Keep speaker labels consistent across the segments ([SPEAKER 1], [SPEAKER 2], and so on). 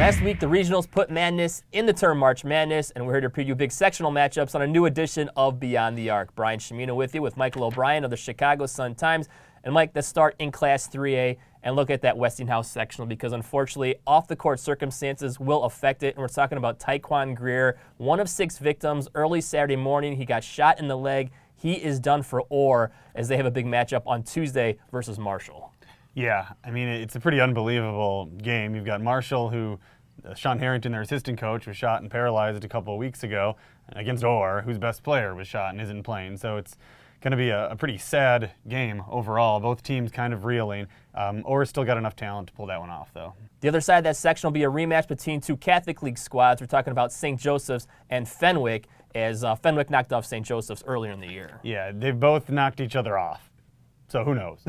[SPEAKER 1] Last week, the regionals put madness in the term March Madness, and we're here to preview big sectional matchups on a new edition of Beyond the Arc. Brian Chimino with you with Michael O'Brien of the Chicago Sun-Times. And Mike, let's start in Class 3A and look at that Westinghouse sectional because unfortunately off-the-court circumstances will affect it. And we're talking about Taekwon Greer, one of 6 victims. Early Saturday morning, he got shot in the leg. He is done for Aurora as they have a big matchup on Tuesday versus Marshall.
[SPEAKER 2] Yeah, I mean, it's a pretty unbelievable game. You've got Marshall, who Sean Harrington, their assistant coach, was shot and paralyzed a couple of weeks ago against Aurora, whose best player was shot and isn't playing. So it's going to be a pretty sad game overall. Both teams kind of reeling. Aura's still got enough talent to pull that one off, though.
[SPEAKER 1] The other side of that section will be a rematch between 2 Catholic League squads. We're talking about St. Joseph's and Fenwick, as Fenwick knocked off St. Joseph's earlier in the year.
[SPEAKER 2] Yeah, they've both knocked each other off. So who knows?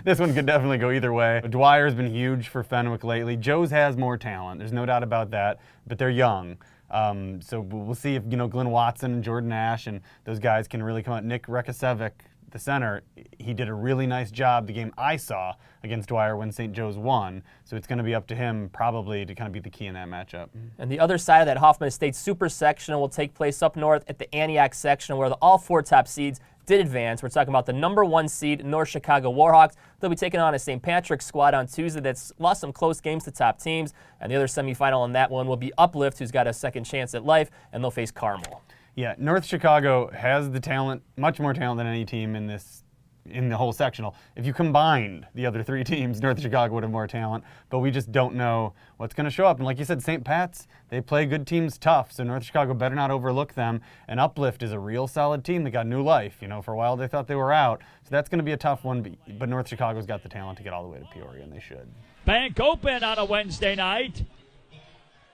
[SPEAKER 2] This one could definitely go either way. Dwyer's been huge for Fenwick lately. Joe's has more talent. There's no doubt about that, but they're young. So we'll see if, Glenn Watson and Jordan Ash and those guys can really come out. Nick Rekosevic, the center, he did a really nice job the game I saw against Dwyer when St. Joe's won. So it's going to be up to him probably to kind of be the key in that matchup.
[SPEAKER 1] And the other side of that Hoffman Estates Supersectional will take place up north at the Antioch Sectional where all 4 top seeds did advance. We're talking about the number 1 seed North Chicago Warhawks. They'll be taking on a St. Patrick's squad on Tuesday that's lost some close games to top teams. And the other semifinal in that one will be Uplift, who's got a second chance at life, and they'll face Carmel.
[SPEAKER 2] Yeah, North Chicago has the talent, much more talent than any team in the whole sectional. If you combined the other 3 teams, North Chicago would have more talent, but we just don't know what's going to show up. And like you said, St. Pat's, they play good teams tough, so North Chicago better not overlook them. And Uplift is a real solid team that got new life. For a while they thought they were out, so that's going to be a tough one, but North Chicago's got the talent to get all the way to Peoria, and they should.
[SPEAKER 3] Bank open on a Wednesday night.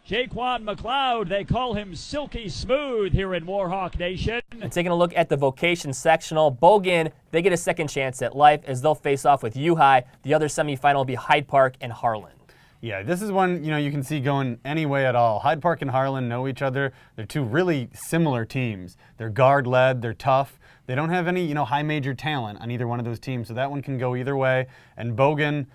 [SPEAKER 3] Jaquan McLeod, they call him Silky Smooth here in Warhawk Nation.
[SPEAKER 1] And taking a look at the Vocation Sectional, Bogan, they get a second chance at life as they'll face off with U-High. The other semifinal will be Hyde Park and Harlan.
[SPEAKER 2] Yeah, this is one, you can see going any way at all. Hyde Park and Harlan know each other. They're 2 really similar teams. They're guard-led, they're tough. They don't have any, high major talent on either one of those teams, so that one can go either way. And Bogan,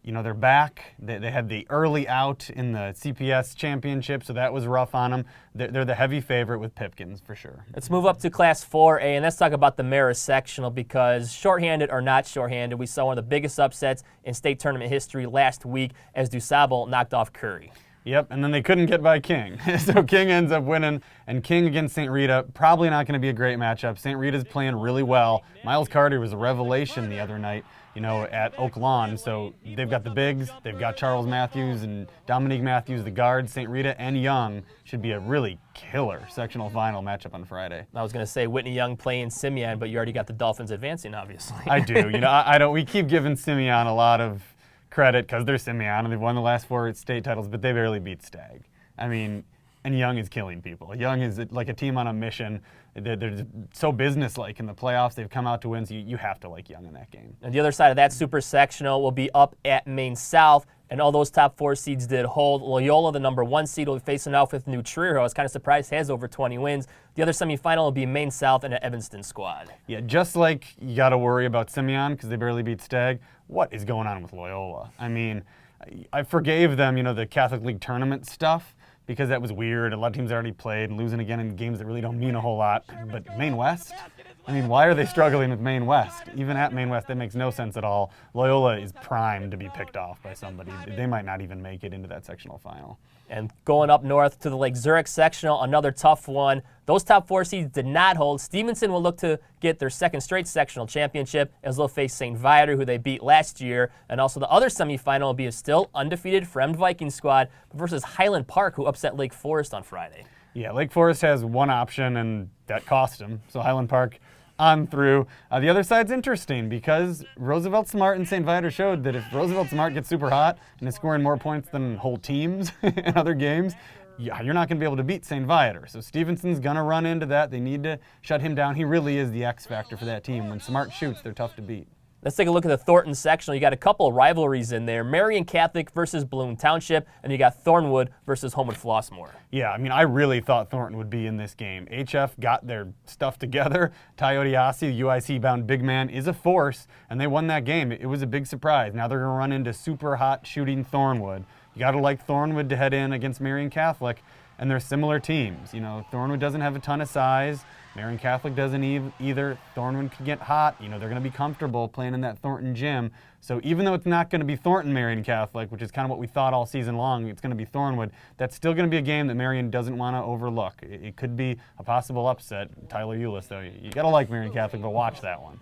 [SPEAKER 2] they're back. They had the early out in the CPS championship, so that was rough on them. They're the heavy favorite with Pipkins, for sure.
[SPEAKER 1] Let's move up to Class 4A, and let's talk about the Mayoress Sectional because shorthanded or not shorthanded, we saw one of the biggest upsets in state tournament history last week as DuSable knocked off Curry.
[SPEAKER 2] Yep, and then they couldn't get by King. So King ends up winning, and King against St. Rita, probably not going to be a great matchup. St. Rita's playing really well. Miles Carter was a revelation the other night, at Oak Lawn. So they've got the bigs, they've got Charles Matthews and Dominique Matthews, the guards. St. Rita and Young should be a really killer sectional final matchup on Friday.
[SPEAKER 1] I was going to say Whitney Young playing Simeon, but you already got the Dolphins advancing, obviously.
[SPEAKER 2] I do. I don't. We keep giving Simeon a lot of credit because they're Simeon and they've won the last 4 state titles, but they barely beat Stagg. I mean, and Young is killing people. Young is like a team on a mission. They're so businesslike in the playoffs. They've come out to win, so you have to like Young in that game.
[SPEAKER 1] And the other side of that Super Sectional will be up at Maine South, and all those top 4 seeds did hold. Loyola, the number 1 seed, will be facing off with New Trier, who I was kind of surprised has over 20 wins. The other semifinal will be Maine South and an Evanston squad.
[SPEAKER 2] Yeah, just like you got to worry about Simeon because they barely beat Stagg, what is going on with Loyola? I mean, I forgave them, the Catholic League tournament stuff, because that was weird. A lot of teams already played and losing again in games that really don't mean a whole lot. But Maine West? I mean, why are they struggling with Maine West? Even at Maine West, that makes no sense at all. Loyola is primed to be picked off by somebody. They might not even make it into that sectional final.
[SPEAKER 1] And going up north to the Lake Zurich Sectional, another tough one. Those top 4 seeds did not hold. Stevenson will look to get their second straight sectional championship as they'll face St. Viator, who they beat last year. And also the other semifinal will be a still undefeated Fremd Viking squad versus Highland Park, who upset Lake Forest on Friday.
[SPEAKER 2] Yeah, Lake Forest has one option, and that cost them. So Highland Park on through. The other side's interesting because Roosevelt Smart and St. Viator showed that if Roosevelt Smart gets super hot and is scoring more points than whole teams in other games, you're not going to be able to beat St. Viator. So Stevenson's going to run into that. They need to shut him down. He really is the X factor for that team. When Smart shoots, they're tough to beat.
[SPEAKER 1] Let's take a look at the Thornton Sectional. You got a couple of rivalries in there. Marion Catholic versus Bloom Township, and you got Thornwood versus Homewood Flossmoor.
[SPEAKER 2] Yeah, I mean, I really thought Thornton would be in this game. HF got their stuff together. Tayodiasi, UIC-bound big man, is a force, and they won that game. It was a big surprise. Now they're going to run into super hot shooting Thornwood. You got to like Thornwood to head in against Marian Catholic, and they're similar teams. You know, Thornwood doesn't have a ton of size. Marian Catholic doesn't either. Thornwood could get hot. You know, they're going to be comfortable playing in that Thornton gym. So even though it's not going to be Thornton Marian Catholic, which is kind of what we thought all season long, it's going to be Thornwood, that's still going to be a game that Marian doesn't want to overlook. It could be a possible upset. Tyler Eulis, though, you got to like Marian Catholic, but watch that one.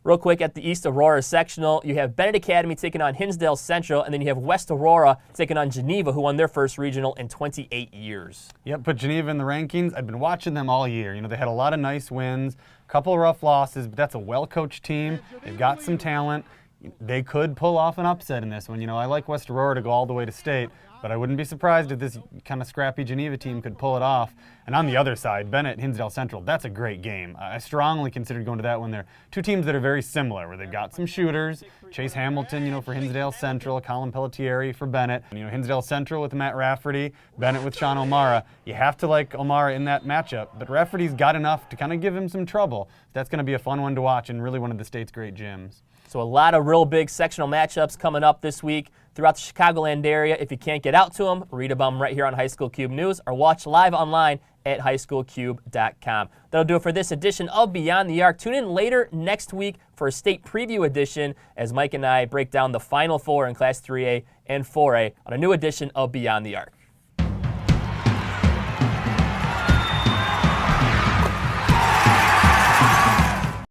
[SPEAKER 1] Real quick, at the East Aurora sectional, you have Bennett Academy taking on Hinsdale Central, and then you have West Aurora taking on Geneva, who won their first regional in 28 years.
[SPEAKER 2] Yep, put Geneva in the rankings. I've been watching them all year. You know, they had a lot of nice wins, a couple of rough losses, but that's a well-coached team. They've got some talent. They could pull off an upset in this one. You know, I like West Aurora to go all the way to state, but I wouldn't be surprised if this kind of scrappy Geneva team could pull it off. And on the other side, Bennett, Hinsdale Central, that's a great game. I strongly considered going to that one. They're two teams that are very similar, where they've got some shooters. Chase Hamilton, you know, for Hinsdale Central, Colin Pelletieri for Bennett. You know, Hinsdale Central with Matt Rafferty, Bennett with Sean O'Mara. You have to like O'Mara in that matchup, but Rafferty's got enough to kind of give him some trouble. That's going to be a fun one to watch and really one of the state's great gyms.
[SPEAKER 1] So a lot of real big sectional matchups coming up this week throughout the Chicagoland area. If you can't get out to them, read about them right here on High School Cube News or watch live online at highschoolcube.com. That'll do it for this edition of Beyond the Arc. Tune in later next week for a state preview edition as Mike and I break down the Final Four in Class 3A and 4A on a new edition of Beyond the Arc.